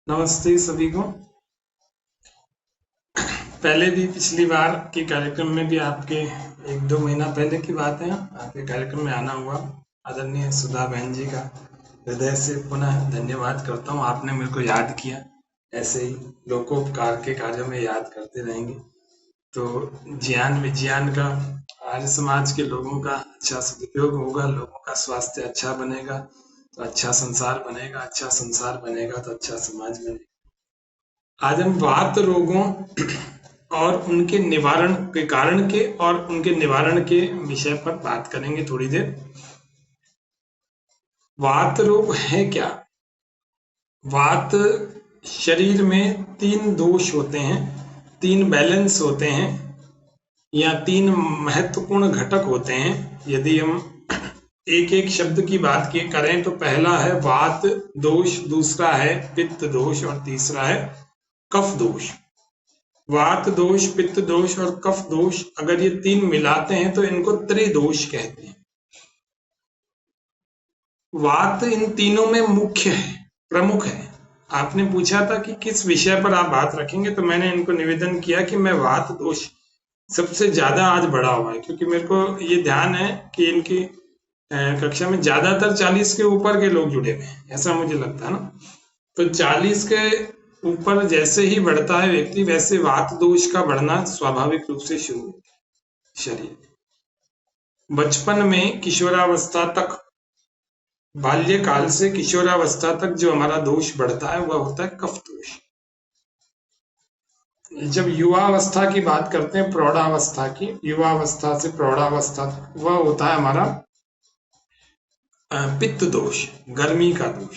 नमस्ते सभी को। पहले भी पिछली बार के कार्यक्रम में भी आपके 1-2 महीना पहले की बात है, आपके कार्यक्रम में आना हुआ। आदरणीय सुधा बहन जी का हृदय से पुनः धन्यवाद करता हूँ, आपने मेरे को याद किया। ऐसे ही लोकोपकार के कार्यों में याद करते रहेंगे तो ज्ञान विज्ञान का, आर्य समाज के लोगों का अच्छा सदुपयोग होगा, लोगों का स्वास्थ्य अच्छा बनेगा तो अच्छा संसार बनेगा, अच्छा संसार बनेगा तो अच्छा समाज बनेगा। आज हम वात रोगों और उनके निवारण के कारण के और उनके निवारण के विषय पर बात करेंगे थोड़ी देर। वात रोग है क्या? वात शरीर में 3 दोष होते हैं, 3 बैलेंस होते हैं या 3 महत्वपूर्ण घटक होते हैं। यदि हम एक एक शब्द की बात करें तो पहला है वात दोष, दूसरा है पित्त दोष और तीसरा है कफ दोष। वात दोष, पित्त दोष और कफ दोष, अगर ये 3 मिलाते हैं तो इनको त्रिदोष कहते हैं। वात इन तीनों में मुख्य है, प्रमुख है। आपने पूछा था कि किस विषय पर आप बात रखेंगे, तो मैंने इनको निवेदन किया कि मैं वात दोष सबसे ज्यादा आज बढ़ा हुआ है, क्योंकि मेरे को ये ध्यान है कि इनकी कक्षा में ज्यादातर 40 के ऊपर के लोग जुड़े हुए हैं, ऐसा मुझे लगता है ना। तो 40 के ऊपर जैसे ही बढ़ता है व्यक्ति, वैसे वात दोष का बढ़ना स्वाभाविक रूप से शुरू होता है। शरीर बचपन में किशोरावस्था तक, बाल्यकाल से किशोरावस्था तक जो हमारा दोष बढ़ता है वह होता है कफ दोष। जब युवावस्था की बात करते हैं, प्रौढ़ावस्था की, युवावस्था से प्रौढ़ावस्था तक, वह होता है हमारा पित्त दोष, गर्मी का दोष।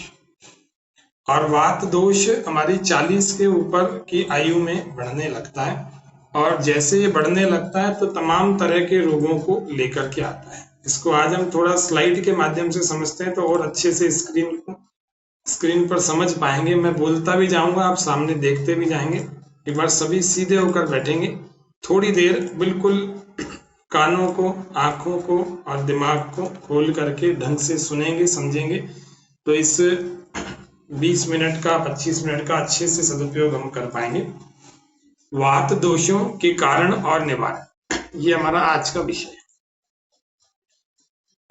और वात दोष हमारी 40 के ऊपर की आयु में बढ़ने लगता है, और जैसे ये बढ़ने लगता है तो तमाम तरह के रोगों को लेकर के आता है। इसको आज हम थोड़ा स्लाइड के माध्यम से समझते हैं तो और अच्छे से स्क्रीन पर समझ पाएंगे। मैं बोलता भी जाऊंगा, आप सामने देखते भी जाएंगे। एक बार सभी सीधे होकर बैठेंगे, थोड़ी देर बिल्कुल कानों को, आंखों को और दिमाग को खोल करके ढंग से सुनेंगे, समझेंगे, तो इस 20 मिनट का, 25 मिनट का अच्छे से सदुपयोग हम कर पाएंगे। वात दोषों के कारण और निवारण, ये हमारा आज का विषय है।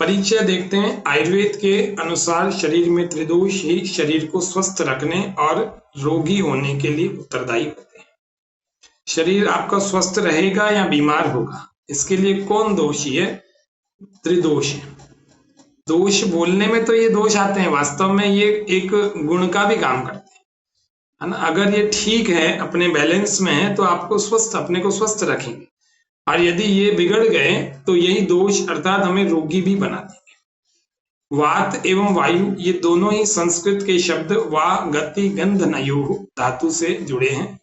परिचय देखते हैं। आयुर्वेद के अनुसार शरीर में त्रिदोष ही शरीर को स्वस्थ रखने और रोगी होने के लिए उत्तरदायी होते हैं। शरीर आपका स्वस्थ रहेगा या बीमार होगा, इसके लिए कौन दोषी है? त्रिदोष है। दोष बोलने में तो ये दोष आते हैं, वास्तव में ये एक गुण का भी काम करते हैं, है ना। अगर ये ठीक है, अपने बैलेंस में है, तो आपको स्वस्थ, अपने को स्वस्थ रखेंगे। और यदि ये बिगड़ गए तो यही दोष अर्थात हमें रोगी भी बना देंगे। वात एवं वायु, ये दोनों ही संस्कृत के शब्द वा गति गंध नयोः धातु से जुड़े हैं।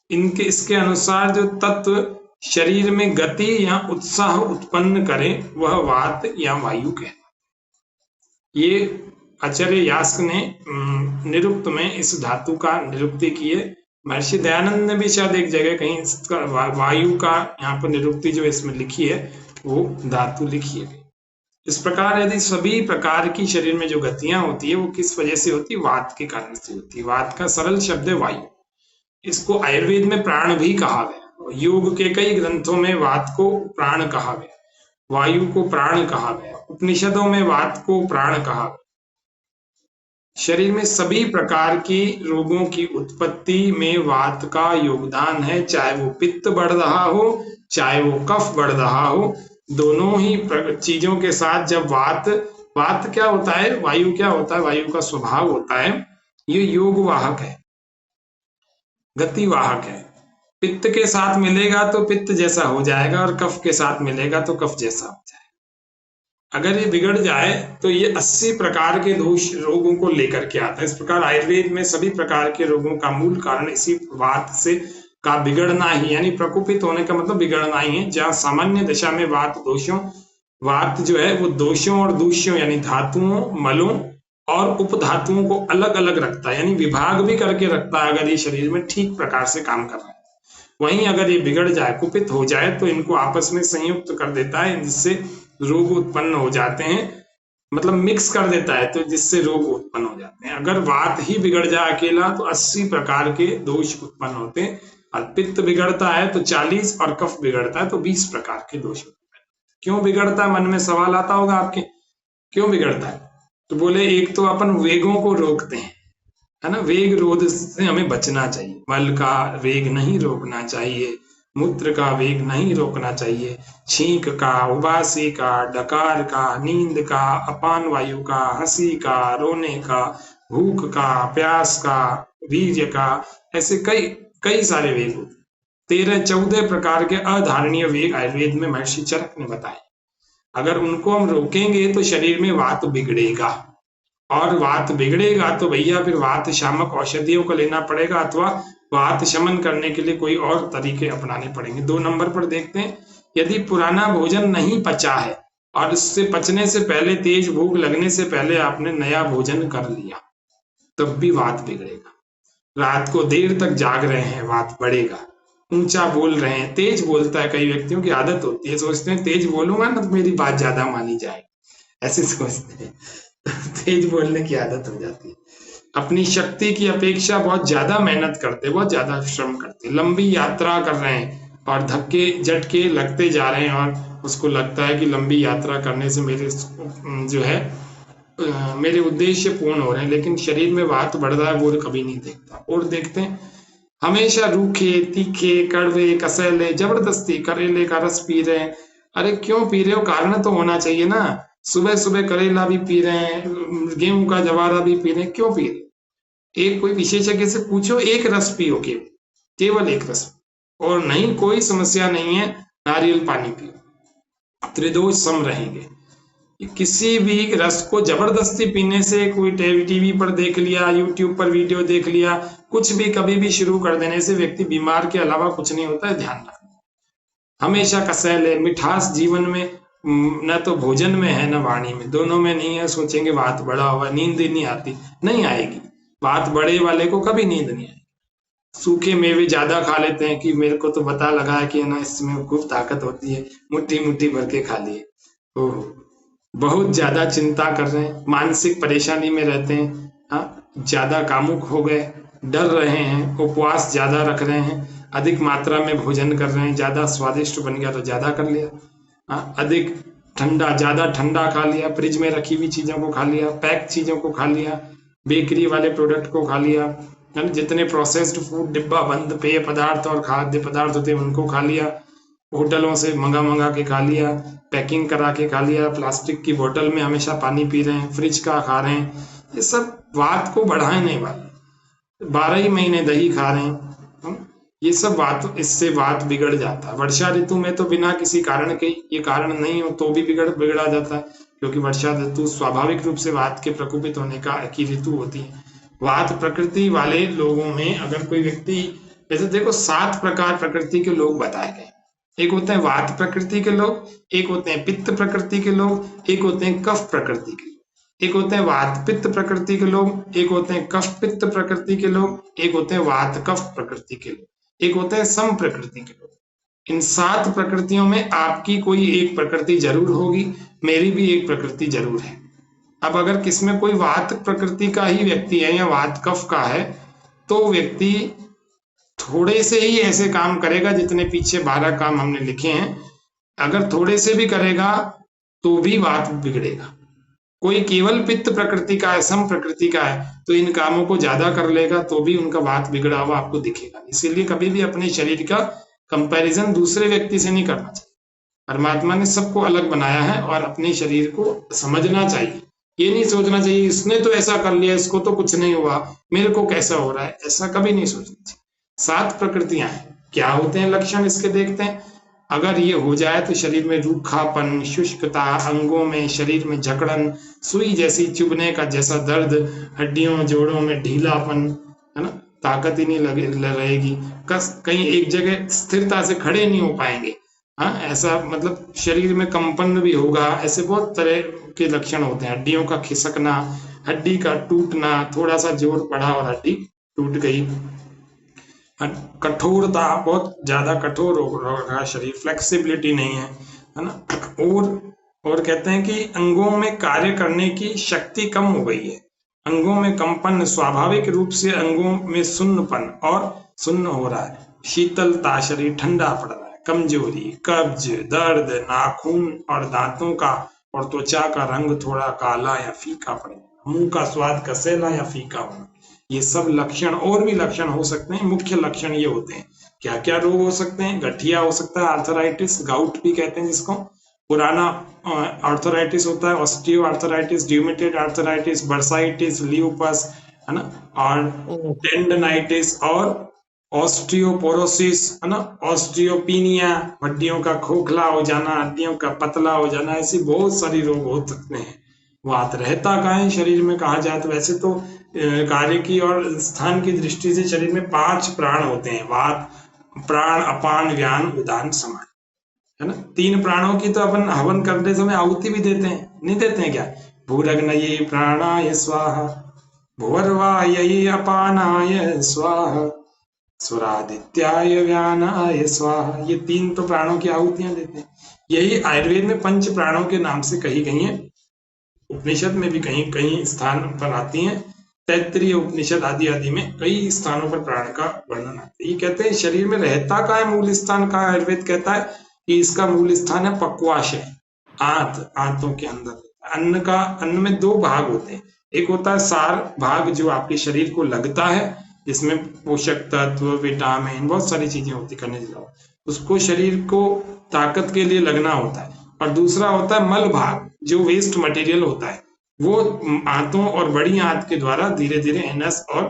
इसके अनुसार जो तत्व शरीर में गति या उत्साह उत्पन्न करे वह वात या वायु कहलाता है। ये आचार्य यास्क ने निरुक्त में इस धातु का निरुक्ति की है। महर्षि दयानंद ने भी शायद एक जगह कहीं इसका वायु का यहाँ पर निरुक्ति जो इसमें लिखी है वो धातु लिखी है। इस प्रकार यदि सभी प्रकार की शरीर में जो गतियां होती है वो किस वजह से होती है? वात के कारण से होती है। वात का सरल शब्द है वायु। इसको आयुर्वेद में प्राण भी कहा गया। योग के कई ग्रंथों में वात को प्राण कहा गया, वायु को प्राण कहा गया, उपनिषदों में वात को प्राण कहा गया। शरीर में सभी प्रकार की रोगों की उत्पत्ति में वात का योगदान है, चाहे वो पित्त बढ़ रहा हो, चाहे वो कफ बढ़ रहा हो। दोनों ही चीजों के साथ जब वात क्या होता है, वायु क्या होता है, वायु का स्वभाव होता है, ये योगवाहक है, गतिवाहक है। पित्त के साथ मिलेगा तो पित्त जैसा हो जाएगा, और कफ के साथ मिलेगा तो कफ जैसा हो जाएगा। अगर ये बिगड़ जाए तो ये 80 प्रकार के दोष रोगों को लेकर के आता है। इस प्रकार आयुर्वेद में सभी प्रकार के रोगों का मूल कारण इसी वात से का बिगड़ना ही, यानी प्रकोपित होने का मतलब बिगड़ना ही है। जहाँ सामान्य दशा में वात जो है वो दोषों और दूष्यों यानी धातुओं, मलों और उपधातुओं को अलग अलग रखता है, यानी विभाग भी करके रखता है अगर ये शरीर में ठीक प्रकार से काम कर रहा है। वहीं अगर ये बिगड़ जाए, कुपित हो जाए, तो इनको आपस में संयुक्त कर देता है, जिससे रोग उत्पन्न हो जाते हैं। मतलब मिक्स कर देता है, तो जिससे रोग उत्पन्न हो जाते हैं। अगर वात ही बिगड़ जाए अकेला तो 80 प्रकार के दोष उत्पन्न होते हैं, और पित्त बिगड़ता है तो 40, और कफ बिगड़ता है तो 20 प्रकार के दोष होते हैं। क्यों बिगड़ता है, मन में सवाल आता होगा आपके, क्यों बिगड़ता है? तो बोले एक तो अपन वेगों को रोकते हैं, है ना, वेग रोध से हमें बचना चाहिए, मल का वेग नहीं रोकना चाहिए, मूत्र का वेग नहीं रोकना चाहिए, छींक का, उबासी का, डकार का, नींद का, अपान वायु का, हंसी का, रोने का, भूख का, प्यास का, वीर्य का, ऐसे कई कई सारे वेग होते। 13-14 प्रकार के अधारणीय वेग आयुर्वेद में महर्षि चरक ने बताए। अगर उनको हम रोकेंगे तो शरीर में वात बिगड़ेगा, और वात बिगड़ेगा तो भैया फिर वात शामक औषधियों को लेना पड़ेगा, अथवा वात शमन करने के लिए कोई और तरीके अपनाने पड़ेंगे। 2 नंबर पर देखते हैं, यदि पुराना भोजन नहीं पचा है और उससे पचने से पहले, तेज भूख लगने से पहले आपने नया भोजन कर लिया, तब भी वात बिगड़ेगा। रात को देर तक जाग रहे हैं, वात बढ़ेगा। ऊंचा बोल रहे हैं, तेज बोलता है, कई व्यक्तियों की आदत होती है, सोचते हैं तेज बोलूंगा ना तो मेरी बात ज्यादा मानी जाएगी, ऐसे सोचते हैं, तेज बोलने की आदत हो जाती है। अपनी शक्ति की अपेक्षा बहुत ज्यादा मेहनत करते, बहुत ज्यादा श्रम करते, लंबी यात्रा कर रहे हैं और धक्के झटके लगते जा रहे हैं, और उसको लगता है कि लंबी यात्रा करने से मेरे जो है मेरे उद्देश्य पूर्ण हो रहे हैं, लेकिन शरीर में वात बढ़ रहा है वो कभी नहीं देखता। और देखते हैं हमेशा रूखे, तीखे, कड़वे, कसैले, जबरदस्ती करेले का रस पी रहे हैं। अरे क्यों पी रहे हो, कारण तो होना चाहिए ना। सुबह सुबह करेला भी पी रहे हैं, गेहूं का जवारा भी पी रहे हैं, क्यों पी रहे? एक कोई विशेषज्ञ से पूछो, एक रस पियो, केवल केवल एक रस, और नहीं कोई समस्या नहीं है, नारियल पानी पियो, त्रिदोष सम रहेंगे। किसी भी रस को जबरदस्ती पीने से, कोई टीवी पर देख लिया, यूट्यूब पर वीडियो देख लिया, कुछ भी कभी भी शुरू कर देने से व्यक्ति बीमार के अलावा कुछ नहीं होता है, ध्यान रखना। हमेशा कसैले, मिठास जीवन में न तो भोजन में है न वाणी में, दोनों में नहीं है। सोचेंगे बात बड़ा हुआ, नींद ही नहीं आती, नहीं आएगी। बात बड़े वाले को कभी नींद नहीं आएगी। सूखे मेवे ज्यादा खा लेते हैं कि मेरे को तो पता लगा है कि ना इसमें खूब ताकत होती है, मुट्ठी मुट्ठी भर के खा लिए। ओह, बहुत ज्यादा चिंता कर रहे हैं, मानसिक परेशानी में रहते हैं, हाँ, ज्यादा कामुक हो गए, डर रहे हैं, उपवास ज्यादा रख रहे हैं, अधिक मात्रा में भोजन कर रहे हैं, ज्यादा स्वादिष्ट बन गया तो ज्यादा कर लिया, हाँ, अधिक ठंडा, ज्यादा ठंडा खा लिया, फ्रिज में रखी हुई चीजों को खा लिया, पैक चीजों को खा लिया, बेकरी वाले प्रोडक्ट को खा लिया, जितने प्रोसेस्ड फूड, डिब्बा बंद पेय पदार्थ और खाद्य पदार्थ होते हैं उनको खा लिया, होटलों से मंगा मंगा के खा लिया, पैकिंग करा के खा लिया, प्लास्टिक की बोतल में हमेशा पानी पी रहे हैं, फ्रिज का खा रहे हैं, ये सब वात को बढ़ाने वाले। 12 ही महीने दही खा रहे हैं, ये सब वात, इससे वात बिगड़ जाता है। वर्षा ऋतु में तो बिना किसी कारण के, ये कारण नहीं हो तो भी बिगड़ा जाता है, क्योंकि वर्षा ऋतु स्वाभाविक रूप से वात के प्रकोपित होने का की ऋतु होती है। वात प्रकृति वाले लोगों में अगर कोई व्यक्ति, जैसे देखो 7 प्रकार प्रकृति के लोग बताए गए। एक होते हैं वात प्रकृति के लोग, एक होते हैं पित्त प्रकृति के लोग, एक होते हैं कफ प्रकृति के लोग, एक होते हैं वात पित्त प्रकृति के लोग, एक होते हैं कफ पित्त प्रकृति के लोग, एक होते हैं वात कफ प्रकृति के लोग, एक होते हैं सम प्रकृति के लोग। इन 7 प्रकृतियों में आपकी कोई एक प्रकृति जरूर होगी, मेरी भी एक प्रकृति जरूर है। अब अगर किसमें कोई वात प्रकृति का ही व्यक्ति है या वात कफ का है, तो व्यक्ति थोड़े से ही ऐसे काम करेगा जितने पीछे 12 काम हमने लिखे हैं। अगर थोड़े से भी करेगा तो भी वात बिगड़ेगा। कोई केवल पित्त प्रकृति का है, सम प्रकृति का है, तो इन कामों को ज्यादा कर लेगा तो भी उनका वात बिगड़ा हुआ आपको दिखेगा। इसीलिए कभी भी अपने शरीर का कंपैरिजन दूसरे व्यक्ति से नहीं करना चाहिए। परमात्मा ने सबको अलग बनाया है और अपने शरीर को समझना चाहिए। ये नहीं सोचना चाहिए इसने तो ऐसा कर लिया, इसको तो कुछ नहीं हुआ, मेरे को कैसा हो रहा है, ऐसा कभी नहीं सोचना चाहिए। 7 प्रकृतियां हैं, क्या होते हैं लक्षण इसके देखते हैं। अगर ये हो जाए तो शरीर में रूखापन, शुष्कता, अंगों में, शरीर में जकड़न, सुई जैसी चुभने का जैसा दर्द, हड्डियों जोड़ों में ढीलापन, है ना, ताकत ही नहीं रहेगी, कहीं एक जगह स्थिरता से खड़े नहीं हो पाएंगे, हाँ, ऐसा मतलब शरीर में कंपन भी होगा। ऐसे बहुत तरह के लक्षण होते हैं। हड्डियों का खिसकना, हड्डी का टूटना, थोड़ा सा जोर पड़ा और हड्डी टूट गई, कठोरता, बहुत ज्यादा कठोर हो रहा है शरीर, फ्लेक्सिबिलिटी नहीं है, है ना, और और कहते हैं कि अंगों में कार्य करने की शक्ति कम हो गई है, अंगों में कंपन, स्वाभाविक रूप से अंगों में सुन्नपन और सुन्न हो रहा है, शीतलता, शरीर ठंडा पड़ रहा है, कमजोरी, कब्ज, दर्द, नाखून और दांतों का और त्वचा का रंग थोड़ा काला या फीका पड़ना, मुंह का स्वाद कसैला या फीका होना, ये सब लक्षण, और भी लक्षण हो सकते हैं। मुख्य लक्षण ये होते हैं। क्या क्या रोग हो सकते हैं? गठिया हो सकता है, आर्थराइटिस, गाउट भी कहते हैं जिसको, पुराना आर्थराइटिस होता है, osteoarthritis, rheumatoid arthritis, bursitis, lupus, है ना, और टेंडनाइटिस और ऑस्टियोपोरोसिस, है ना, ऑस्टियोपीनिया, हड्डियों का खोखला हो जाना, हड्डियों का पतला हो जाना, ऐसी बहुत सारी रोग हो सकते हैं। वात रहता कहाँ है शरीर में कहा जाए तो वैसे तो कार्य की और स्थान की दृष्टि से शरीर में 5 प्राण होते हैं, वात, प्राण, अपान, व्यान, उदान, समान, है ना। 3 प्राणों की तो अपन हवन करते समय आहुति भी देते हैं, नहीं देते हैं क्या? भूरग्नये प्राणाय स्वाहा, भुवर्वायै अपानाय स्वाहा, सुरादित्याय व्यानाय स्वाहा, ये 3 तो प्राणों की आहुतियां देते हैं। यही आयुर्वेद में 5 प्राणों के नाम से कही गई हैं, उपनिषद में भी कहीं कहीं स्थान पर आती हैं, तैत्तरीय उपनिषद आदि आदि में कई स्थानों पर प्राण का वर्णन आता है। ये कहते हैं शरीर में रहता का है, मूल स्थान का आयुर्वेद कहता है कि इसका मूल स्थान है पक्वाशय, आंत, आंतों के अंदर। अन्न में 2 भाग होते हैं, एक होता है सार भाग जो आपके शरीर को लगता है, जिसमें पोषक तत्व, विटामिन, बहुत सारी चीजें होती, खनिज, उसको शरीर को ताकत के लिए लगना होता है। और दूसरा होता है मल भाग जो वेस्ट मटेरियल होता है, वो आंतों और बड़ी आंत के द्वारा धीरे धीरे एनस और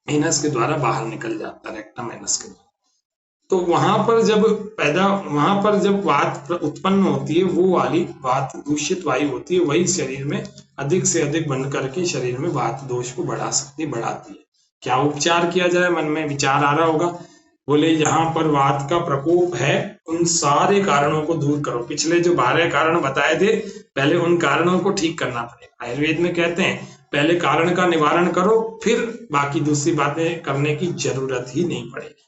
एनस के द्वारा बाहर निकल जाता है, रेक्टम एनस के द्वारा। तो वहां पर जब वात उत्पन्न होती है, वो वाली वात दूषित वायु होती है, वही शरीर में अधिक से अधिक बन करके शरीर में वात दोष को बढ़ाती है। क्या उपचार किया जाए? मन में विचार आ रहा होगा। बोले यहाँ पर वात का प्रकोप है, उन सारे कारणों को दूर करो। पिछले जो 12 कारण बताए थे, पहले उन कारणों को ठीक करना पड़ेगा। आयुर्वेद में कहते हैं पहले कारण का निवारण करो, फिर बाकी दूसरी बातें करने की जरूरत ही नहीं पड़ेगी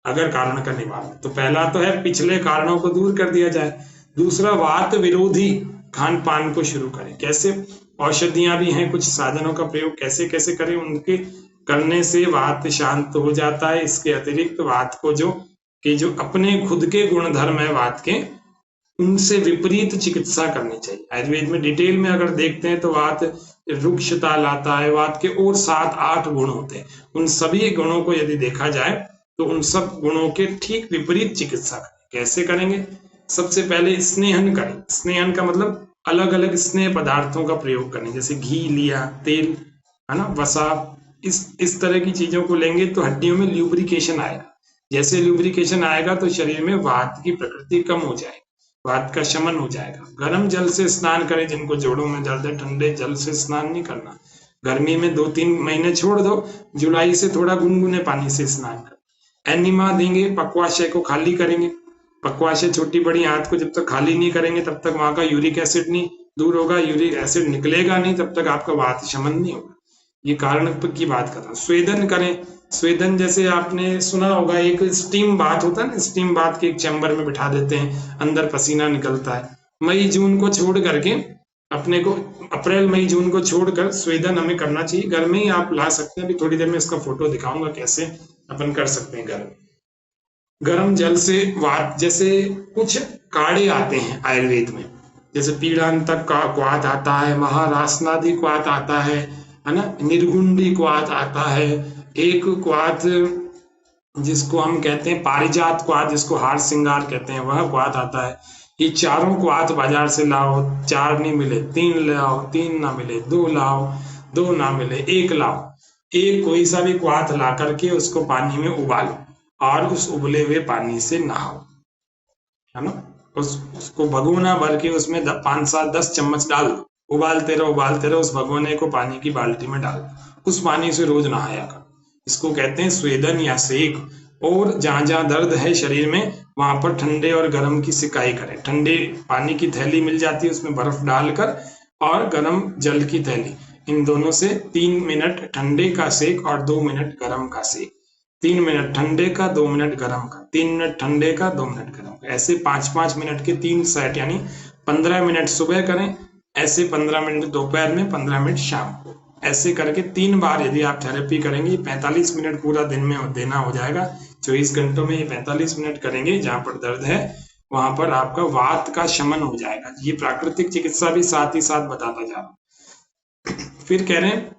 अगर कारण का निवारण। तो पहला तो है पिछले कारणों को दूर कर दिया जाए। दूसरा, वात विरोधी खान पान को शुरू करें। कैसे? औषधियां भी हैं, कुछ साधनों का प्रयोग कैसे कैसे करें, उनके करने से वात शांत हो जाता है। इसके अतिरिक्त वात को जो अपने खुद के गुणधर्म है वात के, उनसे विपरीत चिकित्सा करनी चाहिए। आयुर्वेद में डिटेल में अगर देखते हैं तो वात रुक्षता लाता है, वात के और 7-8 गुण होते हैं। उन सभी गुणों को यदि देखा जाए तो उन सब गुणों के ठीक विपरीत चिकित्सा करें। कैसे करेंगे? सबसे पहले स्नेहन करें। स्नेहन का मतलब अलग अलग स्नेह पदार्थों का प्रयोग करें, जैसे घी लिया, तेल, है ना, वसा, इस तरह की चीजों को लेंगे तो हड्डियों में ल्यूब्रिकेशन आएगा। जैसे ल्यूब्रिकेशन आएगा तो शरीर में वात की प्रकृति कम हो जाएगी, वात का शमन हो जाएगा। गर्म जल से स्नान करें, जिनको जोड़ों में दर्द है, ठंडे जल से स्नान नहीं करना। गर्मी में 2-3 महीने छोड़ दो, जुलाई से थोड़ा गुनगुने पानी से स्नान करें। एनिमा देंगे, पक्वाशय को खाली करेंगे। पक्वाशय छोटी बड़ी आंत को जब तक खाली नहीं करेंगे तब तक वहां का यूरिक एसिड नहीं दूर होगा, यूरिक एसिड निकलेगा नहीं, तब तक आपका वात शमन नहीं होगा। ये कारण की बात कर रहा हूँ। स्वेदन करें। स्वेदन जैसे आपने सुना होगा, एक स्टीम बाथ होता है ना, स्टीम बाथ के एक चैम्बर में बिठा देते हैं, अंदर पसीना निकलता है। मई जून को छोड़ करके अपने को, अप्रैल मई जून को छोड़कर स्वेदन हमें करना चाहिए। घर में ही आप ला सकते हैं, अभी थोड़ी देर में इसका फोटो दिखाऊंगा कैसे अपन कर सकते हैं घर में। गर्म जल से वात, जैसे कुछ काढ़े आते हैं आयुर्वेद में, जैसे पीड़ांतक का क्वाथ आता है, महारासनादि क्वाथ आता है ना, निर्गुंडी क्वाथ आता है, एक क्वाथ जिसको हम कहते हैं पारिजात क्वाथ, जिसको हार श्रृंगार कहते हैं, वह क्वाथ आता है। ये चारों क्वाथ बाजार से लाओ, 4 नहीं मिले 3 लाओ, 3 ना मिले 2 लाओ, 2 ना मिले 1 लाओ। एक कोई सा भी क्वाथ ला करके उसको पानी में उबालो और उस उबले हुए पानी से नहाओ, है ना। उसको भगोना भर के उसमें 5-7-10 चम्मच डाल दो, उबालते रहो, उस भगोने को पानी की बाल्टी में डाल दो, उस पानी से रोज नहाया कर। इसको कहते हैं स्वेदन या सेक। और जहां जहां दर्द है शरीर में, वहां पर ठंडे और गर्म की सिकाई करें। ठंडे पानी की थैली मिल जाती है, उसमें बर्फ डालकर, और गर्म जल की थैली, इन दोनों से 3 मिनट ठंडे का सेक और 2 मिनट गर्म का सेक। 3 मिनट ठंडे का, 2 मिनट गर्म का, 3 मिनट ठंडे का, 2 मिनट गर्म का, ऐसे 5-5 मिनट के 3 सेट, यानी 15 मिनट सुबह करें, ऐसे 15 मिनट दोपहर में, 15 मिनट शाम को, ऐसे करके 3 बार यदि आप थेरेपी करेंगे, 45 मिनट पूरा दिन में देना हो जाएगा। 24 घंटों में ये 45 मिनट करेंगे, जहां पर दर्द है वहां पर आपका वात का शमन हो जाएगा। ये प्राकृतिक चिकित्सा भी साथ ही साथ बताता जा रहा हूं। फिर कह रहे हैं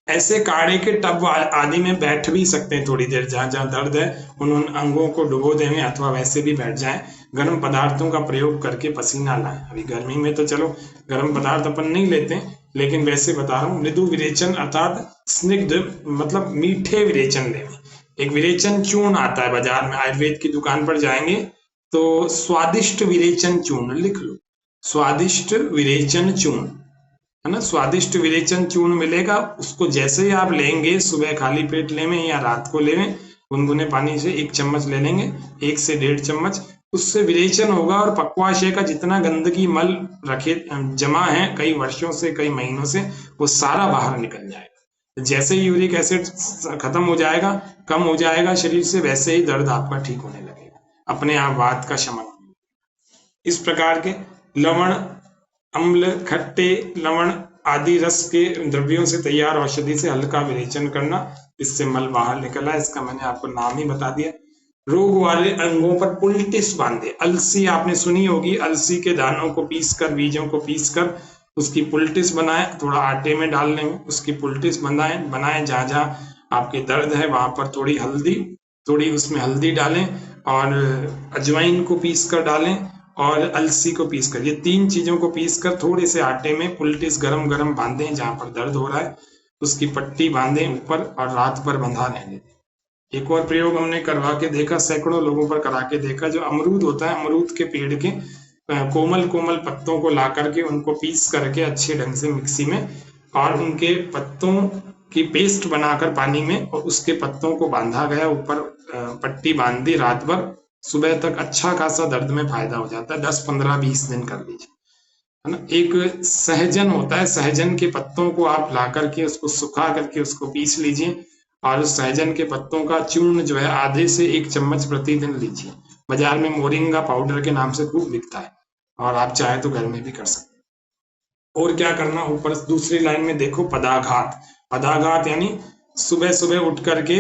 ऐसे काढ़े के टब आदि में बैठ भी सकते हैं थोड़ी देर, जहां जहां दर्द है उन अंगों को डुबो दें, अथवा वैसे भी बैठ जाएं। गर्म पदार्थों का प्रयोग करके पसीना लाएं। अभी गर्मी में तो चलो गर्म पदार्थ अपन नहीं लेते, लेकिन वैसे बता रहा हूँ, मृदु विरेचन अर्थात स्निग्ध मतलब मीठे विरेचन लें। एक विरेचन चूर्ण आता है बाजार में, आयुर्वेद की दुकान पर जाएंगे तो स्वादिष्ट विरेचन चूर्ण लिख लो, स्वादिष्ट विरेचन चूर्ण, है ना, स्वादिष्ट विरेचन चूर्ण मिलेगा। उसको जैसे ही आप लेंगे, सुबह खाली पेट लेवें या रात को लेवें, गुनगुने पानी से 1 चम्मच ले लेंगे, 1 से 1.5 चम्मच, उससे विरेचन होगा और पक्वाशय का जितना गंदगी मल रखे जमा है कई वर्षों से, कई महीनों से, वो सारा बाहर निकल जाएगा। जैसे ही यूरिक एसिड खत्म हो जाएगा, कम हो जाएगा शरीर से, वैसे ही दर्द आपका ठीक होने लगेगा, अपने आप वात का शमन। इस प्रकार के लवण, अम्ल, खट्टे, लवण आदि रस के द्रव्यों से तैयार औषधि से हल्का विरेचन करना, इससे मल बाहर निकला। इसका मैंने आपको नाम ही बता दिया। रोग वाले अंगों पर पुलटिस बांधे। अलसी आपने सुनी होगी, अलसी के दानों को पीसकर, बीजों को पीसकर उसकी पुलटिस बनाए, थोड़ा आटे में डाल लेंगे, उसकी पुलटिस बनाए। जहां जहां आपके दर्द है वहां पर थोड़ी उसमें हल्दी डालें और अजवाइन को पीस कर डालें और अलसी को पीसकर, ये 3 चीजों को पीसकर थोड़े से आटे में पुलटिस गरम गरम बांधें, जहां पर दर्द हो रहा है उसकी पट्टी बांधें ऊपर और रात भर बंधा रहने दें। एक और प्रयोग हमने करवा के देखा, सैकड़ों लोगों पर करा के देखा। जो अमरूद होता है, अमरूद के पेड़ के कोमल कोमल पत्तों को ला करके उनको पीस करके अच्छे ढंग से मिक्सी में, और उनके पत्तों की पेस्ट बनाकर पानी में, और उसके पत्तों को बांधा गया, ऊपर पट्टी बांध दी, रात भर, सुबह तक अच्छा खासा दर्द में फायदा हो जाता है। 10, 15, 20 दिन कर लीजिए, है ना। एक सहजन होता है, सहजन के पत्तों को आप ला करके उसको सुखा करके उसको पीस लीजिए, और उस सहजन के पत्तों का चूर्ण जो है आधे से 1 चम्मच प्रतिदिन लीजिए। बाजार में मोरिंगा पाउडर के नाम से खूब बिकता है, और आप चाहे तो घर में भी कर सकते हैं। और क्या करना, ऊपर दूसरी लाइन में देखो, पदाघात। पदाघात यानी सुबह सुबह उठ करके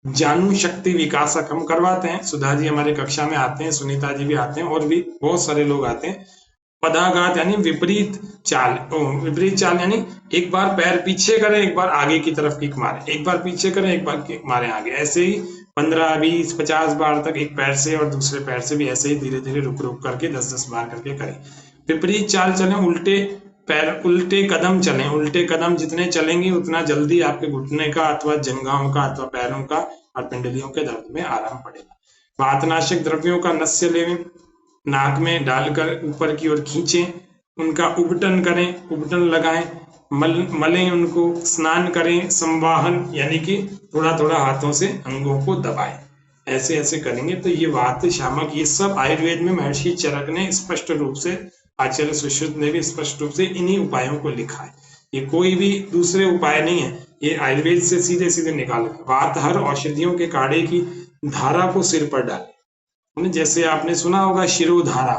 जानू शक्ति विकास कम करवाते हैं। सुधा जी हमारे कक्षा में आते हैं, सुनीता जी भी आते हैं, और भी बहुत सारे लोग आते हैं। पदाघात यानी विपरीत चाल। विपरीत चाल यानी एक बार पैर पीछे करें, एक बार आगे की तरफ किक मारे, एक बार पीछे करें, एक बार किक मारे आगे। ऐसे ही 15, 20, 50 बार तक एक पैर से और दूसरे पैर से भी ऐसे ही धीरे धीरे रुक रुक करके 10-10 बार करके करें। विपरीत चाल चलें, उल्टे पैर, उल्टे कदम चलें। उल्टे कदम जितने चलेंगे उतना जल्दी आपके घुटने का अथवा जंघाओं का अथवा पैरों का और पिंडलियों के दर्द में आराम पड़ेगा। वातनाशक द्रव्यों का नस्य लेवें, नाक में डालकर ऊपर की ओर खींचें, उनका उबटन करें, उबटन लगाएं, मलें उनको, स्नान करें, संवाहन यानी कि थोड़ा थोड़ा हाथों से अंगों को दबाएं। ऐसे ऐसे करेंगे तो ये वात शामक, ये सब आयुर्वेद में महर्षि चरक ने स्पष्ट रूप से, आचार्य सुश्रुत ने भी स्पष्ट रूप से इन्हीं उपायों को लिखा है। ये कोई भी दूसरे उपाय नहीं है, ये आयुर्वेद से सीधे सीधे निकाले। वात हर औषधियों के काढ़े की धारा को सिर पर डाले, जैसे आपने सुना होगा शिरोधारा,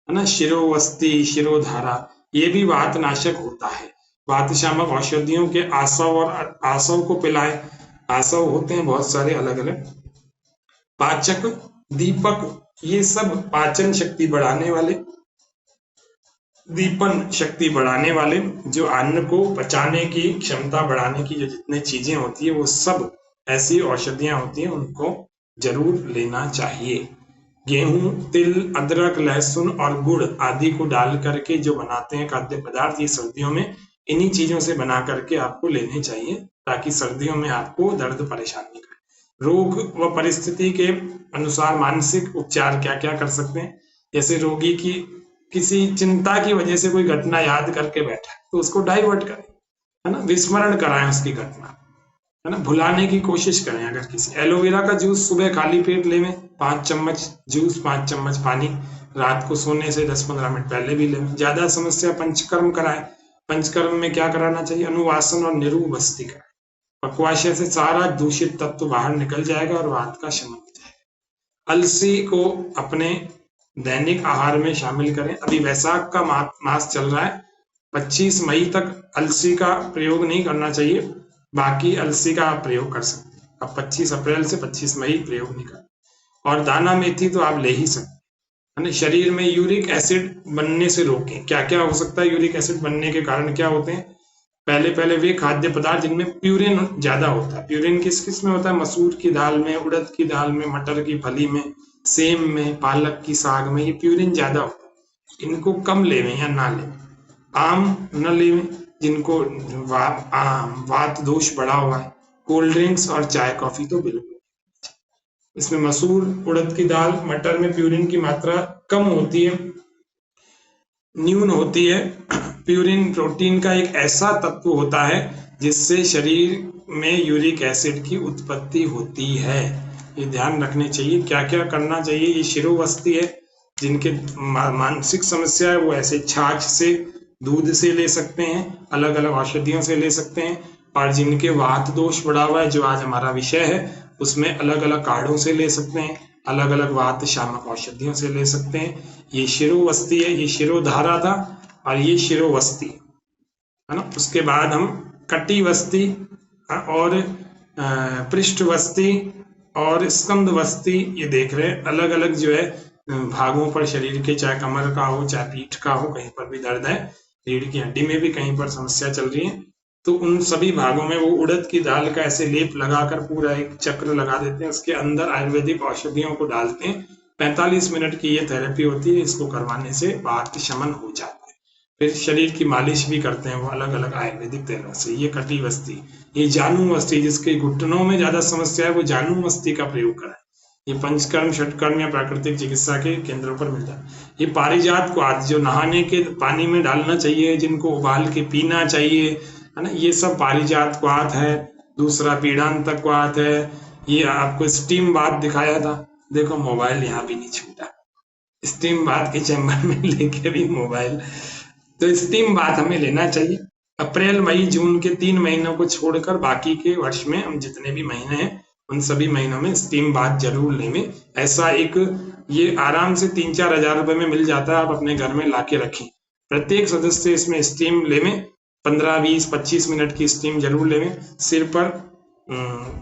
है ना, शिरोवस्ती, शिरोधारा, ये भी वात नाशक होता है। वात शामक औषधियों के आसव और आसव को पिलाए। आसव होते हैं बहुत सारे अलग अलग, पाचक, दीपक, ये सब पाचन शक्ति बढ़ाने वाले, दीपन शक्ति बढ़ाने वाले, जो अन्न को पचाने की क्षमता बढ़ाने की जो जितने चीजें होती है वो सब ऐसी औषधियां होती हैं, उनको जरूर लेना चाहिए। गेहूं, तिल, अदरक, लहसुन और गुड़ आदि को डाल करके जो बनाते हैं खाद्य पदार्थ, ये सर्दियों में इन्हीं चीजों से बना करके आपको लेने चाहिए, ताकि सर्दियों में आपको दर्द परेशानी करे। रोग व परिस्थिति के अनुसार मानसिक उपचार क्या क्या कर सकते हैं। जैसे रोगी की किसी चिंता की वजह से कोई घटना याद करके बैठा है तो उसको डाइवर्ट करें, है ना, विस्मरण कराएं उसकी घटना, है ना, भुलाने की कोशिश करें। अगर किसी एलोवेरा का जूस सुबह खाली पेट लेवें, 5 चम्मच जूस, 5 चम्मच पानी, रात को सोने से 10-15 मिनट पहले भी लेवें। ज्यादा समस्या पंचकर्म कराएं। पंचकर्म में क्या कराना चाहिए, अनुवासन और निरूबस्ती कराएं। पक्वाशय से सारा दूषित तत्व बाहर निकल जाएगा और वात का शमन हो जाएगा। अलसी को अपने दैनिक आहार में शामिल करें। अभी वैशाख का मास चल रहा है, 25 मई तक अलसी का प्रयोग नहीं करना चाहिए, बाकी अलसी का आप प्रयोग कर सकते हैं। अब 25 अप्रैल से 25 मई प्रयोग नहीं करना। और दाना मेथी तो आप ले ही सकते हैं। शरीर में यूरिक एसिड बनने से रोकें। क्या क्या हो सकता है यूरिक एसिड बनने के कारण क्या होते हैं? पहले पहले वे खाद्य पदार्थ जिनमें प्यूरिन ज्यादा होता है। प्यूरिन किस किस में होता है? मसूर की दाल में, उड़द की दाल में, मटर की फली में, सेम में, पालक की साग में, ये प्यूरिन ज्यादा होता है। इनको कम लेवें या ना लेवें। आम न लेवें जिनको वात दोष बढ़ा हुआ है। कोल्ड ड्रिंक्स और चाय कॉफी तो बिल्कुल। इसमें मसूर, उड़द की दाल, मटर में प्यूरिन की मात्रा कम होती है, न्यून होती है। प्यूरिन प्रोटीन का एक ऐसा तत्व होता है जिससे शरीर में यूरिक एसिड की उत्पत्ति होती है। ये ध्यान रखने चाहिए। क्या क्या करना चाहिए? ये शिरोवस्ती है, जिनके मानसिक समस्या है वो ऐसे छाछ से, दूध से ले सकते हैं, अलग अलग औषधियों से ले सकते हैं। और जिनके वात दोष बढ़ा हुआ है, जो आज हमारा विषय है, उसमें अलग अलग काढ़ों से ले सकते हैं, अलग अलग वात शामक औषधियों से ले सकते हैं। ये शिरोवस्ती है, ये शिरोधारा था और ये शिरोवस्ती है ना। उसके बाद हम कटिवस्ती और पृष्ठवस्ती और स्कंदवस्ती ये देख रहे हैं। अलग अलग जो है भागों पर शरीर के, चाहे कमर का हो, चाहे पीठ का हो, कहीं पर भी दर्द है, रीढ़ की हड्डी में भी कहीं पर समस्या चल रही है, तो उन सभी भागों में वो उड़द की दाल का ऐसे लेप लगाकर पूरा एक चक्र लगा देते हैं। उसके अंदर आयुर्वेदिक औषधियों को डालते हैं। 45 मिनट की ये थेरेपी होती है। इसको करवाने से वात शमन हो जाता है। फिर शरीर की मालिश भी करते हैं वो अलग अलग आयुर्वेदिक तेलों से। ये कटिवस्ती। ये जानुवस्ती, जिसके घुटनों में ज्यादा समस्या है वो जानुवस्ती का प्रयोग कराए। ये पंचकर्म, षटकर्म या प्राकृतिक चिकित्सा के केंद्रों पर मिल जाता है। ये पारिजात क्वाथ, जो नहाने के पानी में डालना चाहिए, जिनको उबाल के पीना चाहिए, है ना, ये सब पारिजात क्वाथ है। दूसरा पीड़ांतक क्वाथ है। ये आपको स्टीम बाथ दिखाया था, देखो मोबाइल यहाँ भी नहीं छूटा, स्टीम बाथ के चैम्बर में लेके भी मोबाइल। तो स्टीम बाथ हमें लेना चाहिए। अप्रैल, मई, जून के 3 महीनों को छोड़कर बाकी के वर्ष में हम जितने भी महीने हैं उन सभी महीनों में स्टीम बाथ जरूर लें। ऐसा एक, ये आराम से 3-4 हजार रुपए में मिल जाता है, आप अपने घर में लाके रखें। प्रत्येक सदस्य इसमें स्टीम लेवें। 15, 20, 25 मिनट की स्टीम जरूर लेवें। सिर पर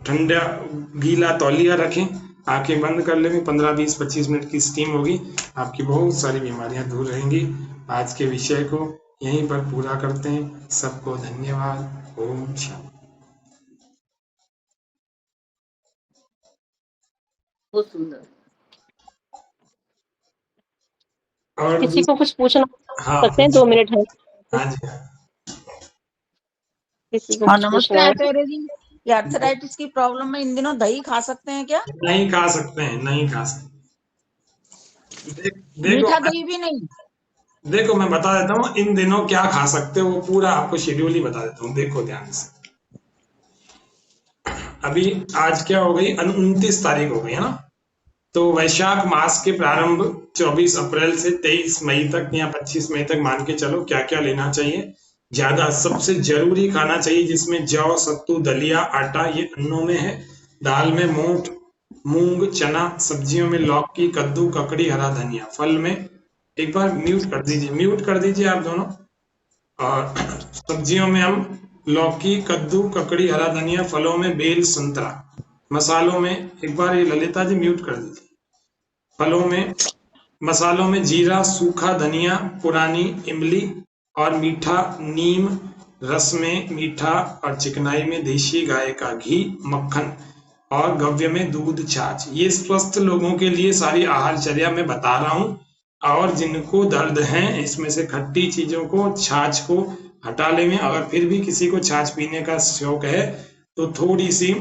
ठंडा गीला तौलिया रखें, आंखें बंद कर लें। 15, 20, 25 मिनट की स्टीम होगी, आपकी बहुत सारी बीमारियां दूर रहेंगी। आज के विषय को यहीं पर पूरा करते हैं। सबको धन्यवाद। ओम शांति। बहुत सुंदर। और किसी को कुछ पूछना हाँ, सकते हैं? 2 मिनट है। हाँ जी, किसी को हाँ, कुछ नमस्ते पूछना है? आचार्य जी। ये आर्थराइटिस की प्रॉब्लम में इन दिनों दही खा सकते हैं क्या? नहीं खा सकते हैं, नहीं खा सकते। मीठा दही भी नहीं? देखो मैं बता देता हूँ इन दिनों क्या खा सकते हो, वो पूरा आपको शेड्यूल ही बता देता हूँ। देखो ध्यान से, अभी आज क्या हो गई, 29 तारीख हो गई है ना। तो वैशाख मास के प्रारंभ 24 अप्रैल से 23 मई तक या 25 मई तक मान के चलो, क्या क्या लेना चाहिए। ज्यादा सबसे जरूरी खाना चाहिए जिसमें जौ, सत्तू, दलिया, आटा, ये अन्नों में है। दाल में मोठ, मूंग, चना। सब्जियों में लौकी, कद्दू, ककड़ी, हरा धनिया। फल में, एक बार म्यूट कर दीजिए, म्यूट कर दीजिए आप दोनों। और सब्जियों में हम लौकी, कद्दू, ककड़ी, हरा धनिया। फलों में बेल, संतरा। मसालों में, एक बार ये ललिता जी म्यूट कर दीजिए। फलों में, मसालों में जीरा, सूखा धनिया, पुरानी इमली और मीठा नीम। रस में मीठा और चिकनाई में देशी गाय का घी, मक्खन। और गव्य में दूध, छाछ। ये स्वस्थ लोगों के लिए सारी आहारचर्या मैं बता रहा हूँ। और जिनको दर्द है, इसमें से खट्टी चीजों को, छाछ को हटा लें। अगर फिर भी किसी को छाछ पीने का शौक है तो थोड़ी सी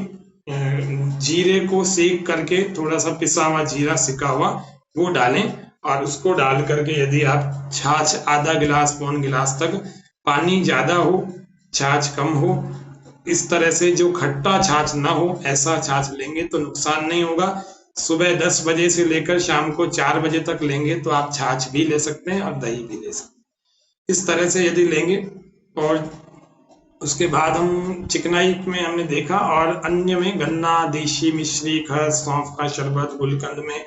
जीरे को सेक करके, थोड़ा सा पिसा हुआ जीरा सिका हुआ वो डालें। और उसको डाल करके यदि आप छाछ आधा गिलास, पौन गिलास तक, पानी ज्यादा हो, छाछ कम हो, इस तरह से जो खट्टा छाछ ना हो ऐसा छाछ लेंगे तो नुकसान नहीं होगा। सुबह 10 बजे से लेकर शाम को 4 बजे तक लेंगे तो आप छाछ भी ले सकते हैं और दही भी ले सकते हैं। इस तरह से यदि लेंगे, और उसके बाद हम चिकनाई में हमने देखा, और अन्य में गन्ना, देशी मिश्री, खस, सौंफ का शरबत, गुलकंद में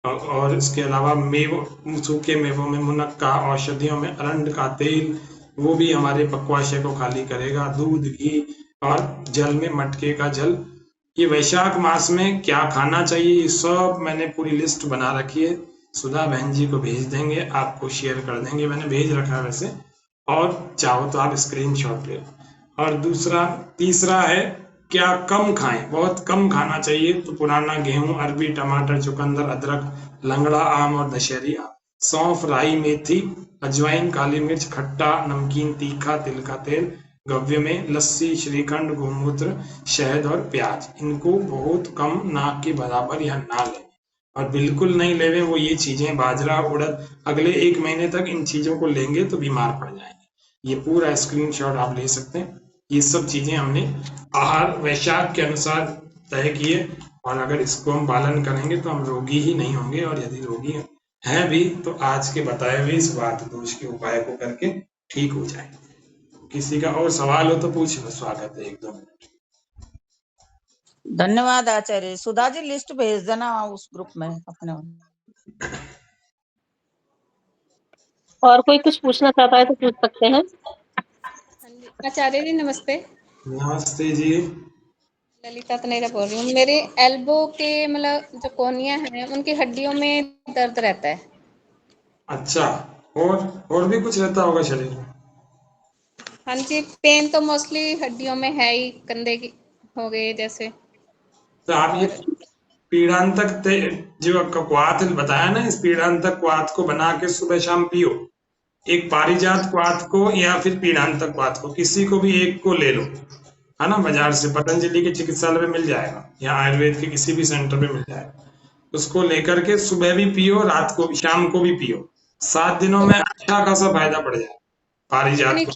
और इसके अलावा मेवों, सूखे मेवों में मुनक्का, औषधियों में अरंड का तेल, वो भी हमारे पक्वाशय को खाली करेगा। दूध, घी और जल में मटके का जल। ये वैशाख मास में क्या खाना चाहिए, ये सब मैंने पूरी लिस्ट बना रखी है। सुधा बहन जी को भेज देंगे, आपको शेयर कर देंगे, मैंने भेज रखा है वैसे, और चाहो तो आप स्क्रीनशॉट ले लो। और दूसरा, तीसरा है क्या कम खाएं, बहुत कम खाना चाहिए। तो पुराना गेहूं, अरबी, टमाटर, चुकंदर, अदरक, लंगड़ा आम और दशहरी आम, सौंफ, राई, मेथी, अजवाइन, काली मिर्च, खट्टा, नमकीन, तीखा, तिल का तेल, गव्य में लस्सी, श्रीखंड, गोमूत्र, शहद और प्याज। इनको बहुत कम, ना के बराबर या ना लें, और बिल्कुल नहीं लेवे वो ये चीजें बाजरा, उड़द। अगले 1 महीने तक इन चीजों को लेंगे तो बीमार पड़ जाएंगे। ये पूरा स्क्रीनशॉट आप ले सकते हैं। ये सब चीजें हमने आहार वैशाख के अनुसार तय किए, और अगर इसको हम पालन करेंगे तो हम रोगी ही नहीं होंगे, और यदि रोगी हैं भी तो आज के बताए हुए इस वात दोष के उपाय को करके ठीक हो जाए। किसी का और सवाल हो तो पूछ लो, स्वागत है 1-2 मिनट। धन्यवाद आचार्य। सुधा जी लिस्ट भेज देना उस ग्रुप में अपने। और कोई कुछ पूछना चाहता है तो पूछ सकते हैं। आचार्य जी नमस्ते। नमस्ते जी। ललिता तनेजा बोल रही हूँ। मेरे एल्बो के मतलब जो कोहनियां हैं उनकी हड्डियों में दर्द रहता है। अच्छा, और भी कुछ रहता होगा शरीर में? हाँ जी, पेन तो मोस्टली हड्डियों में है ही, कंधे की हो गए जैसे। तो आप ये पीड़ांतक जो क्वाथ बताया ना, इस पीड़ांतक क्वाथ को बना के सुबह शाम पियो। एक पारिजात क्वाथ को या फिर पीड़ांतक क्वाथ को, किसी को भी एक को ले लो, है ना, बाजार से पतंजलि के चिकित्सालय में मिल जाएगा, या आयुर्वेद के किसी भी सेंटर में मिल जाएगा। उसको लेकर के सुबह भी पियो, रात को भी, शाम को भी पियो। 7 दिनों में अच्छा खासा फायदा पड़ जाए पारिजात को।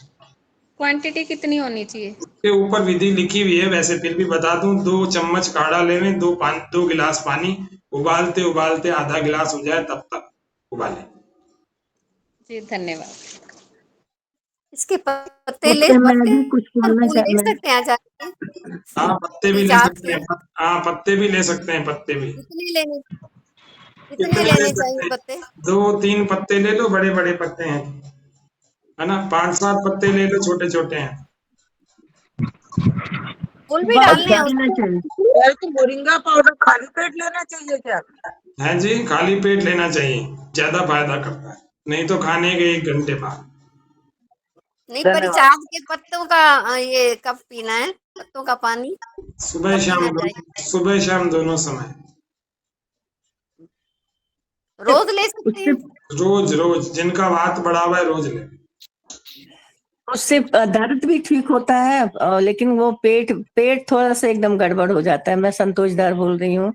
क्वांटिटी कितनी होनी चाहिए? के ऊपर विधि लिखी हुई है, वैसे फिर भी बता दूं। 2 चम्मच काढ़ा लेवें, 2 गिलास पानी, उबालते उबालते आधा गिलास हो जाए तब तक उबालें। जी धन्यवाद। इसके पत्ते ले सकते हैं आचार्य? हाँ, पत्ते भी ले सकते हैं। हाँ, पत्ते भी ले सकते हैं, पत्ते भी। कितने लेने चाहिए पत्ते? 2-3 पत्ते ले लो, बड़े बड़े पत्ते हैं, है ना। 5-7 पत्ते ले लो, छोटे छोटे हैं। फूल भी डालने हैं उसमें? तो मोरिंगा पाउडर खाली पेट लेना चाहिए क्या? है जी, खाली पेट लेना चाहिए, ज्यादा फायदा करता है। नहीं तो खाने के 1 घंटे बाद। नहीं, परिचाज के पत्तों का ये कब पीना है? पत्तों का पानी सुबह शाम दोनों समय। रोज ले सकते हैं? रोज जिनका वात बढ़ा हुआ है रोज ले। उससे दर्द भी ठीक होता है, लेकिन वो पेट थोड़ा सा एकदम गड़बड़ हो जाता है। मैं संतोषदार बोल रही हूँ,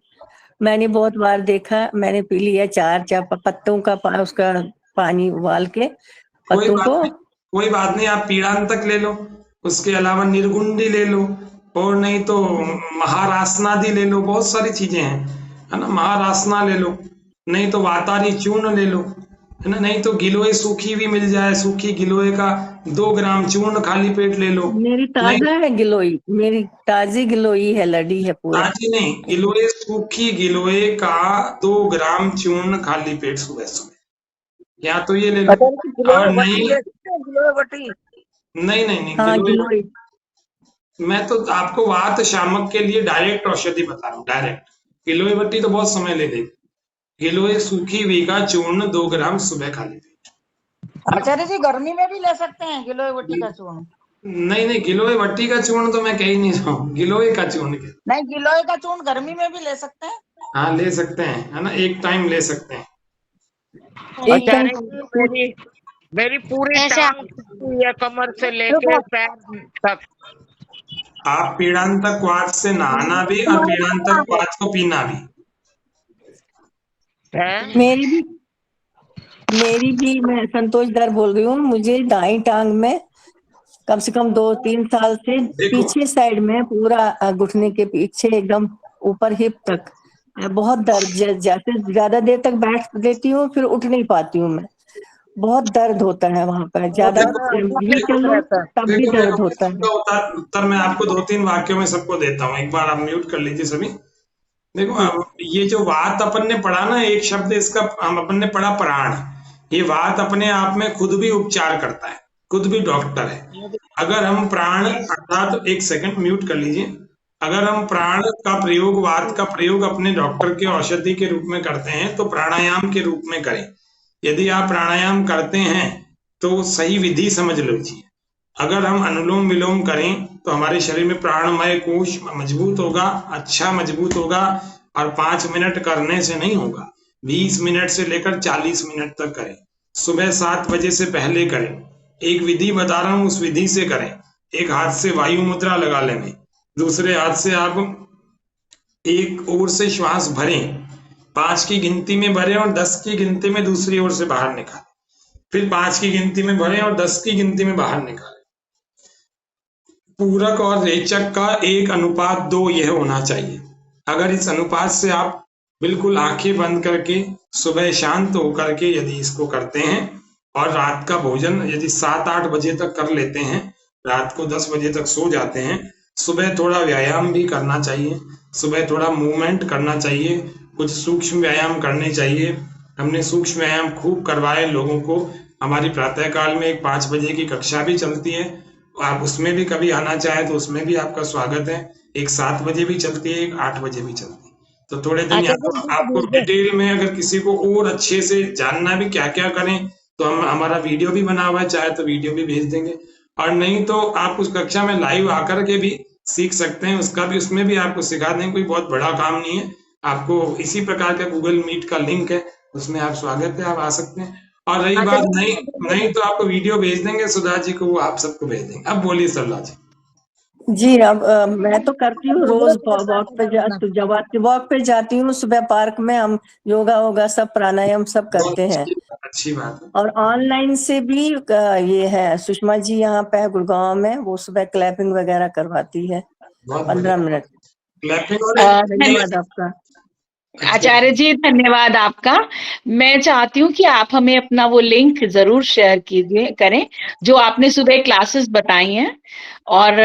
मैंने बहुत बार देखा, मैंने पी लिया 4 पत्तों का उसका पानी उबाल के पत्तों को। कोई बात नहीं, आप पीड़ांतक ले लो, उसके अलावा निर्गुंडी ले लो, और नहीं तो महारासनादि ले लो। बहुत सारी चीजें हैं, है ना। महारासना ले लो, नहीं तो वातारी चूर्ण ले लो, है ना। नहीं तो गिलोय सूखी भी मिल जाए, सूखी गिलोय का 2 ग्राम चूर्ण खाली पेट ले लो। मेरी ताजा है गिलोई, मेरी ताजी गिलोई है, लड़ी है पूरा। ताजी नहीं, गिलोय, सूखी गिलोय का 2 ग्राम चूर्ण खाली पेट सुबह सुबह, या तो ये ले लो। और नहीं, हाँ, गिलोय। मैं तो आपको वात शामक के लिए डायरेक्ट औषधि बता रहा हूँ, डायरेक्ट। गिलोय बट्टी तो बहुत समय ले लेगी। गिलोय सूखी हुई का चूर्ण 2 ग्राम सुबह खाली पेट। आचार्य जी गर्मी में भी ले सकते हैं गिलोय बट्टी का चूर्ण? नहीं, गिलोय बट्टी का चूर्ण तो मैं कह ही नहीं रहा हूँ, गिलोय का चूर्ण के। नहीं, गिलोय का चूर्ण गर्मी में भी ले सकते हैं? हाँ, ले सकते हैं, है ना, एक टाइम ले सकते हैं। मेरी पूरी टांग या कमर से लेकर पैर तक। आप पीड़ांतक क्वाथ से नहाना भी और पीड़ांतक क्वाथ को पीना भी। मेरी भी मैं संतोषदार बोल रही हूँ। मुझे दाई टांग में कम से कम 2-3 साल से पीछे साइड में पूरा घुटने के पीछे एकदम ऊपर हिप तक बहुत दर्द, जैसे ज्यादा देर तक बैठ देती हूँ फिर उठ नहीं पाती हूँ, मैं बहुत दर्द होता है वहां पर, ज्यादा भी चलो तब भी दर्द होता है। उत्तर मैं आपको 2-3 वाक्यों में सबको देता हूँ। एक बार आप म्यूट कर लीजिए सभी। देखो अब ये जो वात अपन ने पढ़ा ना, एक शब्द इसका हम अपन ने पढ़ा प्राण। ये वात अपने आप में खुद भी उपचार करता है, खुद भी डॉक्टर है। अगर हम प्राण अर्थात, एक सेकंड म्यूट कर लीजिए, अगर हम प्राण का प्रयोग, वात का प्रयोग अपने डॉक्टर के औषधि के रूप में करते हैं तो प्राणायाम के रूप में करें। यदि आप प्राणायाम करते हैं तो सही विधि समझ लीजिए। अगर हम अनुलोम विलोम करें तो हमारे शरीर में प्राणमय कोश मजबूत होगा, अच्छा मजबूत होगा। और 5 मिनट करने से नहीं होगा, 20 मिनट से लेकर 40 मिनट तक करें। सुबह 7 बजे से पहले करें। एक विधि बता रहा हूं, उस विधि से करें। एक हाथ से वायु मुद्रा लगा लें, दूसरे हाथ से आप एक ओर से श्वास भरें, 5 की गिनती में भरें और 10 की गिनती में दूसरी ओर से बाहर निकालें। फिर 5 की गिनती में भरें और 10 की गिनती में बाहर निकालें। पूरक और रेचक का 1:2 यह होना चाहिए। अगर इस अनुपात से आप बिल्कुल आंखें बंद करके सुबह शांत होकर के यदि इसको करते हैं और रात का भोजन यदि 7-8 बजे तक कर लेते हैं, रात को 10 बजे तक सो जाते हैं, सुबह थोड़ा व्यायाम भी करना चाहिए, सुबह थोड़ा मूवमेंट करना चाहिए, कुछ सूक्ष्म व्यायाम करने चाहिए। हमने सूक्ष्म व्यायाम खूब करवाए लोगों को। हमारी प्रातःकाल में एक 5 बजे की कक्षा भी चलती है, आप उसमें भी कभी आना चाहे तो उसमें भी आपका स्वागत है। एक 7 बजे भी चलती है, एक 8 बजे भी चलती है। तो थोड़े दिन आपको डिटेल में अगर किसी को और अच्छे से जानना भी क्या क्या करें तो हम हमारा वीडियो भी बना हुआ है, चाहे तो वीडियो भी भेज देंगे। और नहीं तो आप उस कक्षा में लाइव आकर के भी सीख सकते हैं, उसका भी, उसमें भी आपको सिखा देंगे। कोई बहुत बड़ा काम नहीं है। आपको इसी प्रकार का गूगल मीट का लिंक है, उसमें आप स्वागत है, आप आ सकते हैं। और रही बात नहीं तो आपको वीडियो भेज देंगे सुधा जी को, वो आप सबको भेज देंगे। अब बोलिए सरला जी। जी, अब मैं तो करती हूँ रोज वॉक पे जाती हूँ। सुबह पार्क में हम योगा वोगा सब प्राणायाम सब करते हैं। अच्छी बात है। और ऑनलाइन से भी ये है, सुषमा जी यहाँ पे है गुड़गांव में, वो सुबह क्लैपिंग वगैरह करवाती है 15 मिनट। धन्यवाद आपका आचार्य जी, धन्यवाद आपका। मैं चाहती हूँ कि आप हमें अपना वो लिंक जरूर शेयर कीजिए करें जो आपने सुबह क्लासेस बताई हैं, और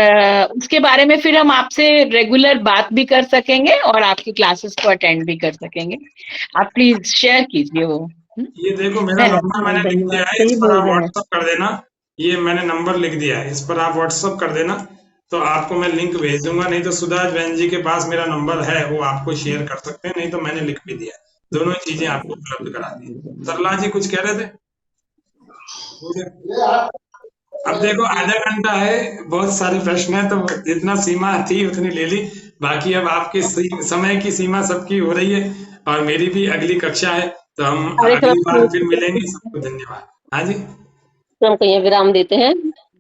उसके बारे में फिर हम आपसे रेगुलर बात भी कर सकेंगे और आपकी क्लासेस को अटेंड भी कर सकेंगे। आप प्लीज शेयर कीजिए वो। ये देखो मेरा नंबर मैंने लिख दिया है, इस पर आप व्हाट्सएप कर देना। ये मैंने नंबर लिख दिया है, इस पर आप व्हाट्सएप कर देना तो आपको मैं लिंक भेज दूंगा। नहीं तो सुधा बहन जी के पास मेरा नंबर है, वो आपको शेयर कर सकते हैं। नहीं तो मैंने लिख भी दिया, दोनों चीजें आपको उपलब्ध करा दी। सरला जी कुछ कह रहे थे? अब देखो आधा घंटा है, बहुत सारे प्रश्न है, तो जितना सीमा थी उतनी ले ली। बाकी अब आपके समय की सीमा सबकी हो रही है और मेरी भी अगली कक्षा है, तो हम अगली बार फिर मिलेंगे। सबको धन्यवाद। हाँ जी, तो हम कहीं विराम देते हैं।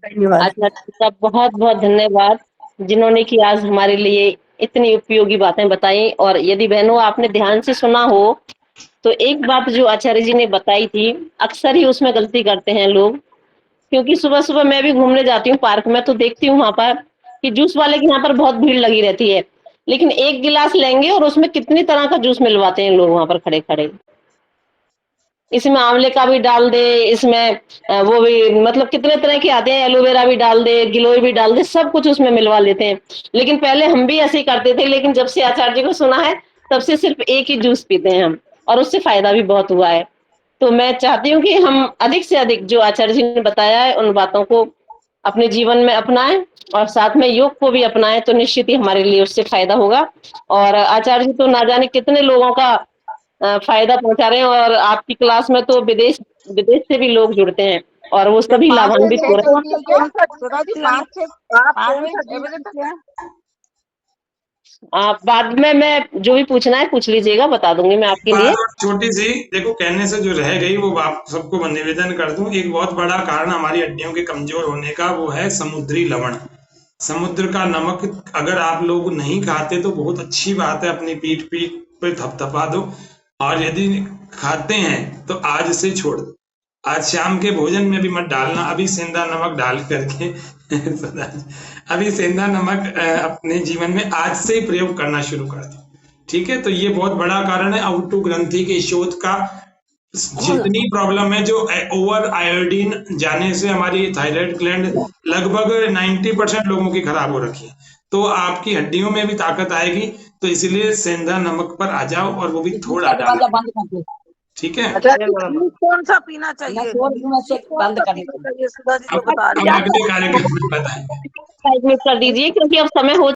आचार्य का बहुत बहुत धन्यवाद जिन्होंने कि आज हमारे लिए इतनी उपयोगी बातें बताई। और यदि बहनों आपने ध्यान से सुना हो तो एक बात जो आचार्य जी ने बताई थी, अक्सर ही उसमें गलती करते हैं लोग। क्योंकि सुबह सुबह मैं भी घूमने जाती हूँ पार्क में, तो देखती हूँ वहां पर कि जूस वाले के यहाँ पर बहुत भीड़ लगी रहती है, लेकिन एक गिलास लेंगे और उसमें कितनी तरह का जूस मिलवाते हैं लोग वहां पर खड़े खड़े। इसमें आंवले का भी डाल दे, इसमें वो भी मतलब कितने तरह के आते हैं, एलोवेरा भी डाल दे, गिलोय भी डाल दे, सब कुछ उसमें मिलवा लेते हैं। लेकिन पहले हम भी ऐसे ही करते थे, लेकिन जब से आचार्य जी को सुना है तब से सिर्फ एक ही जूस पीते हैं हम, और उससे फायदा भी बहुत हुआ है। तो मैं चाहती हूँ कि हम अधिक से अधिक जो आचार्य जी ने बताया है उन बातों को अपने जीवन में अपनाएं और साथ में योग को भी अपनाएं, तो निश्चित ही हमारे लिए उससे फायदा होगा। और आचार्य जी तो ना जाने कितने लोगों का फायदा पहुंचा रहे हैं, और आपकी क्लास में तो विदेश से भी लोग जुड़ते हैं और वो सभी लाभान्वित हो रहे हैं। आप बाद में मैं जो भी पूछना है पूछ लीजिएगा, बता दूंगी मैं आपके लिए। छोटी सी देखो कहने से जो रह गई वो आप सबको निवेदन कर दूं। एक बहुत बड़ा कारण हमारी हड्डियों के कमजोर होने का वो है समुद्री लवण। समुद्र का नमक अगर आप लोग नहीं खाते तो बहुत अच्छी बात है, अपनी पीठ पे थपथपा दो। और यदि खाते हैं तो आज से छोड़ दो, आज शाम के भोजन में भी मत डालना। अभी सेंधा नमक डाल करके अभी सेंधा नमक अपने जीवन में आज से ही प्रयोग करना शुरू कर दो, ठीक है। तो ये बहुत बड़ा कारण है आउटू ग्रंथि के शोथ का। जितनी प्रॉब्लम है जो ओवर आयोडीन जाने से हमारी थायराइड ग्लैंड लगभग 90% लोगों की खराब हो रखी है। तो आपकी हड्डियों में भी ताकत आएगी। तो इसलिए सेंधा नमक पर आ जाओ, और वो भी थोड़ा डालो, ठीक है। कौन सा पीना चाहिए? बंद कर चाहिए सुधा जी अब तो बता रही अगले कार्यक्रम में बताएंगे। कर दीजिए क्योंकि अब समय हो